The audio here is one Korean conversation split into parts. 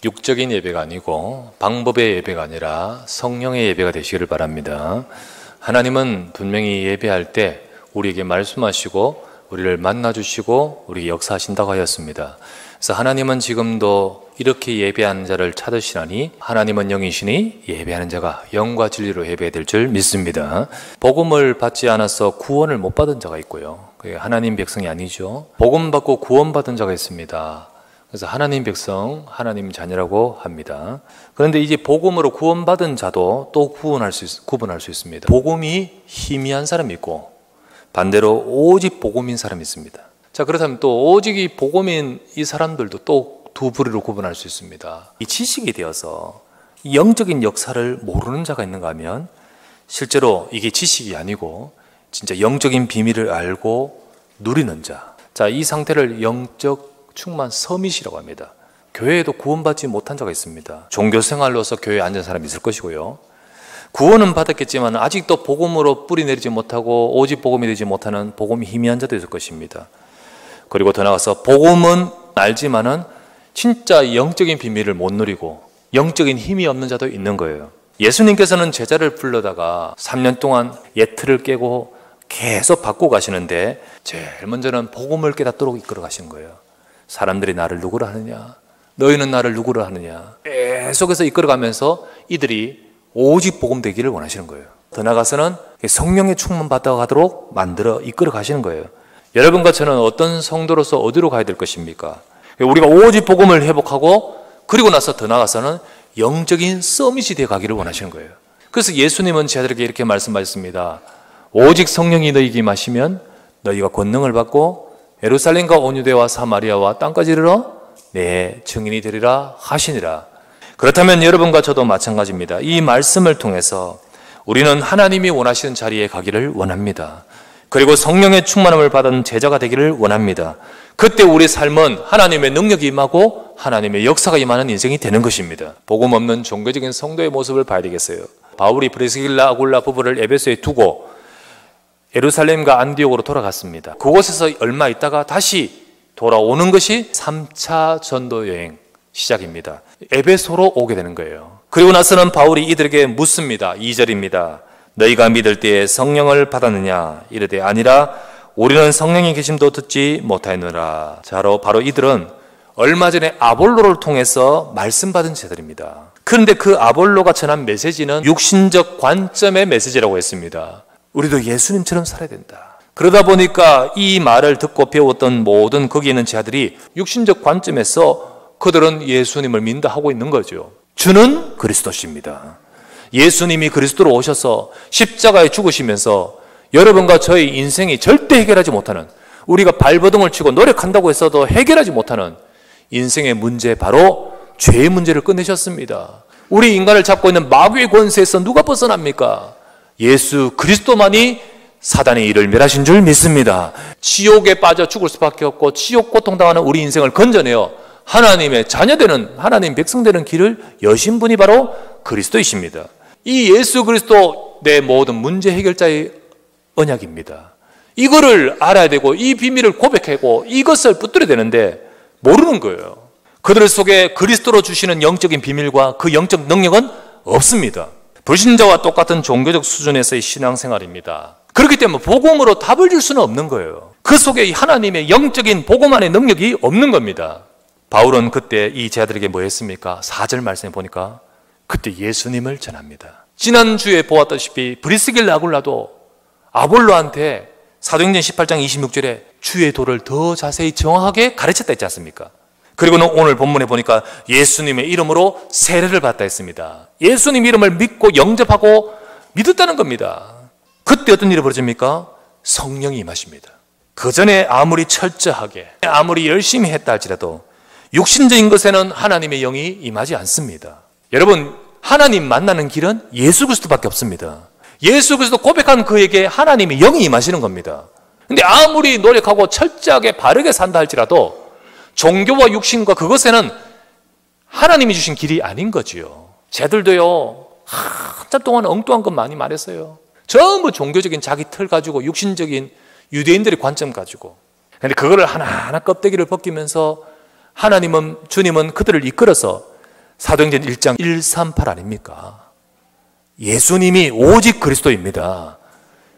육적인 예배가 아니고 방법의 예배가 아니라 성령의 예배가 되시기를 바랍니다. 하나님은 분명히 예배할 때 우리에게 말씀하시고 우리를 만나주시고 우리에게 역사하신다고 하였습니다. 그래서 하나님은 지금도 이렇게 예배하는 자를 찾으시나니 하나님은 영이시니 예배하는 자가 영과 진리로 예배될 줄 믿습니다. 복음을 받지 않아서 구원을 못 받은 자가 있고요. 그게 하나님 백성이 아니죠. 복음 받고 구원받은 자가 있습니다. 그래서 하나님 백성, 하나님 자녀라고 합니다. 그런데 이제 복음으로 구원받은 자도 또 구분할 수 있습니다. 복음이 희미한 사람이 있고 반대로 오직 복음인 사람이 있습니다. 자, 그렇다면 또 오직 이 복음인 이 사람들도 또 두 부류로 구분할 수 있습니다. 이 지식이 되어서 영적인 역사를 모르는 자가 있는가 하면 실제로 이게 지식이 아니고 진짜 영적인 비밀을 알고 누리는 자. 자, 이 상태를 영적 충만 서밋이라고 합니다. 교회에도 구원받지 못한 자가 있습니다. 종교 생활로서 교회에 앉은 사람이 있을 것이고요. 구원은 받았겠지만 아직도 복음으로 뿌리 내리지 못하고 오직 복음이 되지 못하는 복음이 희미한 자도 있을 것입니다. 그리고 더 나아가서 복음은 알지만은 진짜 영적인 비밀을 못 누리고 영적인 힘이 없는 자도 있는 거예요. 예수님께서는 제자를 불러다가 3년 동안 예틀을 깨고 계속 바꾸고 가시는데 제일 먼저는 복음을 깨닫도록 이끌어 가신 거예요. 사람들이 나를 누구라 하느냐, 너희는 나를 누구라 하느냐, 계속해서 이끌어가면서 이들이 오직 복음 되기를 원하시는 거예요. 더 나아가서는 성령의 충만 받아가도록 만들어 이끌어 가시는 거예요. 여러분과 저는 어떤 성도로서 어디로 가야 될 것입니까? 우리가 오직 복음을 회복하고 그리고 나서 더 나아가서는 영적인 서밋이 되어 가기를 원하시는 거예요. 그래서 예수님은 제자들에게 이렇게 말씀하셨습니다. 오직 성령이 너희에게 임하시면 너희가 권능을 받고 예루살렘과 온 유대와 사마리아와 땅까지 이르러 내 증인이 되리라 하시니라. 그렇다면 여러분과 저도 마찬가지입니다. 이 말씀을 통해서 우리는 하나님이 원하시는 자리에 가기를 원합니다. 그리고 성령의 충만함을 받은 제자가 되기를 원합니다. 그때 우리 삶은 하나님의 능력이 임하고 하나님의 역사가 임하는 인생이 되는 것입니다. 복음 없는 종교적인 성도의 모습을 봐야 되겠어요. 바울이 브리스길라 아굴라 부부를 에베소에 두고 예루살렘과 안디옥으로 돌아갔습니다. 그곳에서 얼마 있다가 다시 돌아오는 것이 3차 전도 여행 시작입니다. 에베소로 오게 되는 거예요. 그리고 나서는 바울이 이들에게 묻습니다. 2절입니다. 너희가 믿을 때에 성령을 받았느냐? 이르되 아니라 우리는 성령이 계심도 듣지 못하였느라. 바로 이들은 얼마 전에 아볼로를 통해서 말씀받은 제자들입니다. 그런데 그 아볼로가 전한 메시지는 육신적 관점의 메시지라고 했습니다. 우리도 예수님처럼 살아야 된다. 그러다 보니까 이 말을 듣고 배웠던 모든 거기 있는 제자들이 육신적 관점에서 그들은 예수님을 믿는다 하고 있는 거죠. 주는 그리스도십니다. 예수님이 그리스도로 오셔서 십자가에 죽으시면서 여러분과 저의 인생이 절대 해결하지 못하는, 우리가 발버둥을 치고 노력한다고 했어도 해결하지 못하는 인생의 문제, 바로 죄의 문제를 끝내셨습니다. 우리 인간을 잡고 있는 마귀의 권세에서 누가 벗어납니까? 예수 그리스도만이 사단의 일을 멸하신 줄 믿습니다. 지옥에 빠져 죽을 수밖에 없고 지옥 고통당하는 우리 인생을 건져내어 하나님의 자녀되는, 하나님 백성 되는 길을 여신 분이 바로 그리스도이십니다. 이 예수 그리스도 내 모든 문제 해결자의 언약입니다. 이거를 알아야 되고 이 비밀을 고백하고 이것을 붙들어야 되는데 모르는 거예요. 그들 속에 그리스도로 주시는 영적인 비밀과 그 영적 능력은 없습니다. 불신자와 똑같은 종교적 수준에서의 신앙생활입니다. 그렇기 때문에 복음으로 답을 줄 수는 없는 거예요. 그 속에 하나님의 영적인 복음 안의 능력이 없는 겁니다. 바울은 그때 이 제자들에게 뭐 했습니까? 4절 말씀에 보니까 그때 예수님을 전합니다. 지난주에 보았다시피 브리스길라 아굴라도 아볼로한테 사도행전 18장 26절에 주의 도를 더 자세히 정확하게 가르쳤다 했지 않습니까? 그리고는 오늘 본문에 보니까 예수님의 이름으로 세례를 받다 했습니다. 예수님 이름을 믿고 영접하고 믿었다는 겁니다. 그때 어떤 일이 벌어집니까? 성령이 임하십니다. 그 전에 아무리 철저하게 아무리 열심히 했다 할지라도 육신적인 것에는 하나님의 영이 임하지 않습니다. 여러분, 하나님 만나는 길은 예수 그리스도밖에 없습니다. 예수 그리스도 고백한 그에게 하나님의 영이 임하시는 겁니다. 근데 아무리 노력하고 철저하게 바르게 산다 할지라도 종교와 육신과 그것에는 하나님이 주신 길이 아닌 거지요. 쟤들도요, 한참 동안 엉뚱한 것 많이 말했어요. 전부 종교적인 자기 틀 가지고 육신적인 유대인들의 관점 가지고. 그런데 그거를 하나하나 껍데기를 벗기면서 하나님은, 주님은 그들을 이끌어서 사도행전 1장 138 아닙니까? 예수님이 오직 그리스도입니다.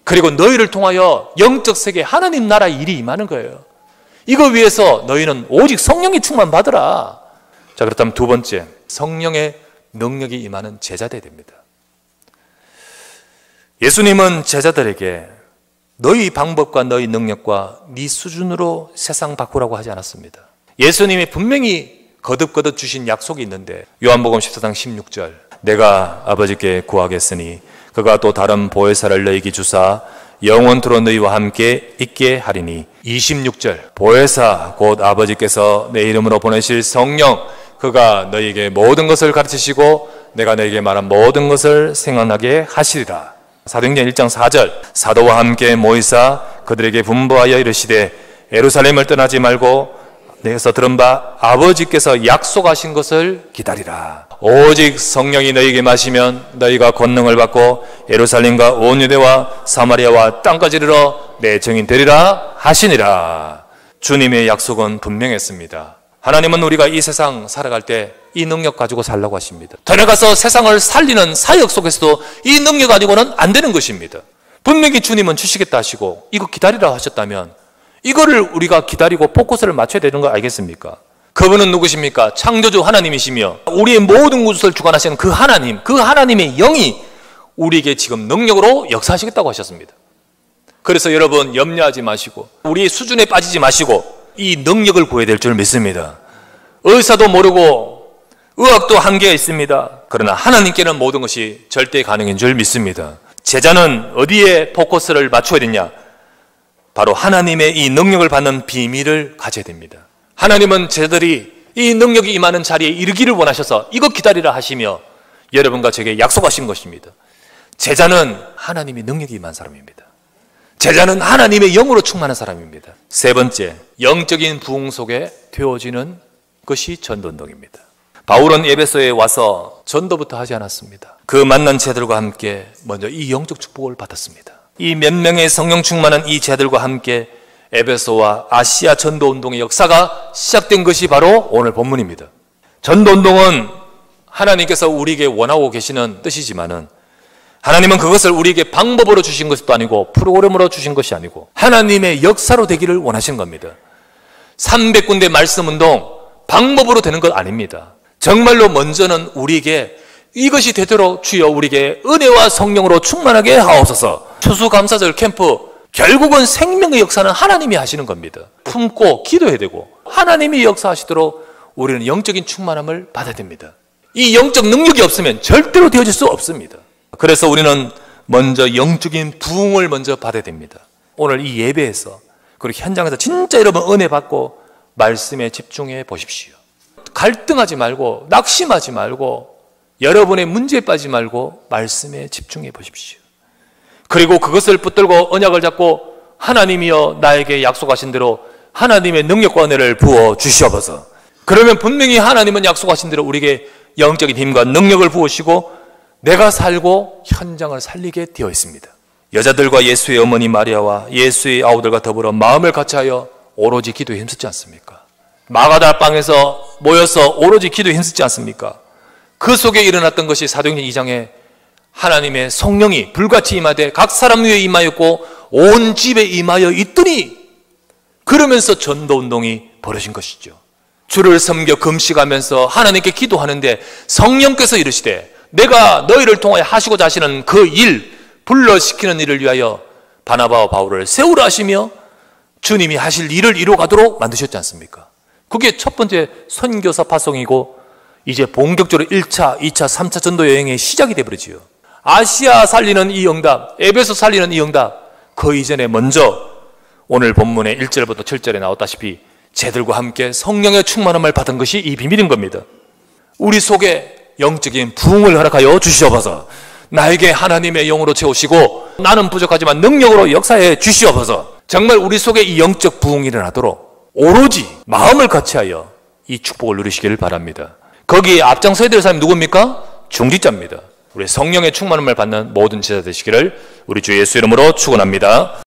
그리고 너희를 통하여 영적 세계 하나님 나라 일이 임하는 거예요. 이거 위해서 너희는 오직 성령의 충만 받으라. 자, 그렇다면 두 번째, 성령의 능력이 임하는 제자 되어야 됩니다. 예수님은 제자들에게 너희 방법과 너희 능력과 네 수준으로 세상 바꾸라고 하지 않았습니다. 예수님이 분명히 거듭거듭 주신 약속이 있는데 요한복음 14장 16절 내가 아버지께 구하겠으니 그가 또 다른 보혜사를 너희에게 주사 영원토록 너희와 함께 있게 하리니 26절 보혜사 곧 아버지께서 내 이름으로 보내실 성령 그가 너희에게 모든 것을 가르치시고 내가 너희에게 말한 모든 것을 생각나게 하시리라. 사도행전 1장 4절 사도와 함께 모이사 그들에게 분부하여 이르시되 예루살렘을 떠나지 말고 내게서 들은 바 아버지께서 약속하신 것을 기다리라. 오직 성령이 너희에게 마시면 너희가 권능을 받고 예루살렘과 온 유대와 사마리아와 땅까지 이르러 내 증인 되리라 하시니라. 주님의 약속은 분명했습니다. 하나님은 우리가 이 세상 살아갈 때 이 능력 가지고 살라고 하십니다. 떠나가서 세상을 살리는 사역 속에서도 이 능력 가지고는 안 되는 것입니다. 분명히 주님은 주시겠다 하시고 이거 기다리라 하셨다면 이거를 우리가 기다리고 포커스를 맞춰야 되는 거 알겠습니까? 그분은 누구십니까? 창조주 하나님이시며 우리의 모든 것을 주관하시는 그 하나님, 그 하나님의 영이 우리에게 지금 능력으로 역사하시겠다고 하셨습니다. 그래서 여러분 염려하지 마시고 우리의 수준에 빠지지 마시고 이 능력을 구해야 될 줄 믿습니다. 의사도 모르고 의학도 한계가 있습니다. 그러나 하나님께는 모든 것이 절대 가능인 줄 믿습니다. 제자는 어디에 포커스를 맞춰야 되냐? 바로 하나님의 이 능력을 받는 비밀을 가져야 됩니다. 하나님은 제자들이 이 능력이 임하는 자리에 이르기를 원하셔서 이거 기다리라 하시며 여러분과 저에게 약속하신 것입니다. 제자는 하나님의 능력이 임한 사람입니다. 제자는 하나님의 영으로 충만한 사람입니다. 세 번째, 영적인 부흥 속에 되어지는 것이 전도운동입니다. 바울은 에베소에 와서 전도부터 하지 않았습니다. 그 만난 제자들과 함께 먼저 이 영적 축복을 받았습니다. 이 몇 명의 성령 충만한 이 제자들과 함께 에베소와 아시아 전도운동의 역사가 시작된 것이 바로 오늘 본문입니다. 전도운동은 하나님께서 우리에게 원하고 계시는 뜻이지만은 하나님은 그것을 우리에게 방법으로 주신 것도 아니고 프로그램으로 주신 것이 아니고 하나님의 역사로 되기를 원하신 겁니다. 300군데 말씀운동 방법으로 되는 것 아닙니다. 정말로 먼저는 우리에게 이것이 되도록 주여 우리에게 은혜와 성령으로 충만하게 하옵소서. 추수감사절 캠프 결국은 생명의 역사는 하나님이 하시는 겁니다. 품고 기도해야 되고 하나님이 역사하시도록 우리는 영적인 충만함을 받아야 됩니다. 이 영적 능력이 없으면 절대로 되어질 수 없습니다. 그래서 우리는 먼저 영적인 부흥을 먼저 받아야 됩니다. 오늘 이 예배에서 그리고 현장에서 진짜 여러분 은혜 받고 말씀에 집중해 보십시오. 갈등하지 말고 낙심하지 말고 여러분의 문제에 빠지지 말고 말씀에 집중해 보십시오. 그리고 그것을 붙들고 언약을 잡고 하나님이여 나에게 약속하신 대로 하나님의 능력과 은혜를 부어 주시옵소서. 그러면 분명히 하나님은 약속하신 대로 우리에게 영적인 힘과 능력을 부으시고 내가 살고 현장을 살리게 되어 있습니다. 여자들과 예수의 어머니 마리아와 예수의 아우들과 더불어 마음을 같이하여 오로지 기도에 힘쓰지 않습니까? 마가다 방에서 모여서 오로지 기도에 힘쓰지 않습니까? 그 속에 일어났던 것이 사도행전 2장에 하나님의 성령이 불같이 임하되 각 사람 위에 임하였고 온 집에 임하여 있더니 그러면서 전도운동이 벌어진 것이죠. 주를 섬겨 금식하면서 하나님께 기도하는데 성령께서 이르시되 내가 너희를 통하여 하시고자 하시는 그 일, 불러시키는 일을 위하여 바나바와 바울을 세우라 하시며 주님이 하실 일을 이루어가도록 만드셨지 않습니까? 그게 첫 번째 선교사 파송이고 이제 본격적으로 1차, 2차, 3차 전도 여행의 시작이 되어버리지요. 아시아 살리는 이 응답, 에베소 살리는 이 응답, 그 이전에 먼저 오늘 본문의 1절부터 7절에 나왔다시피 쟤들과 함께 성령의 충만함을 받은 것이 이 비밀인 겁니다. 우리 속에 영적인 부흥을 허락하여 주시옵소서. 나에게 하나님의 영으로 채우시고 나는 부족하지만 능력으로 역사해 주시옵소서. 정말 우리 속에 이 영적 부흥이 일어나도록 오로지 마음을 같이하여 이 축복을 누리시기를 바랍니다. 거기에 앞장서야 될 사람이 누굽니까? 중직자입니다. 우리 성령의 충만함을 받는 모든 제자 되시기를 우리 주 예수 이름으로 축원합니다.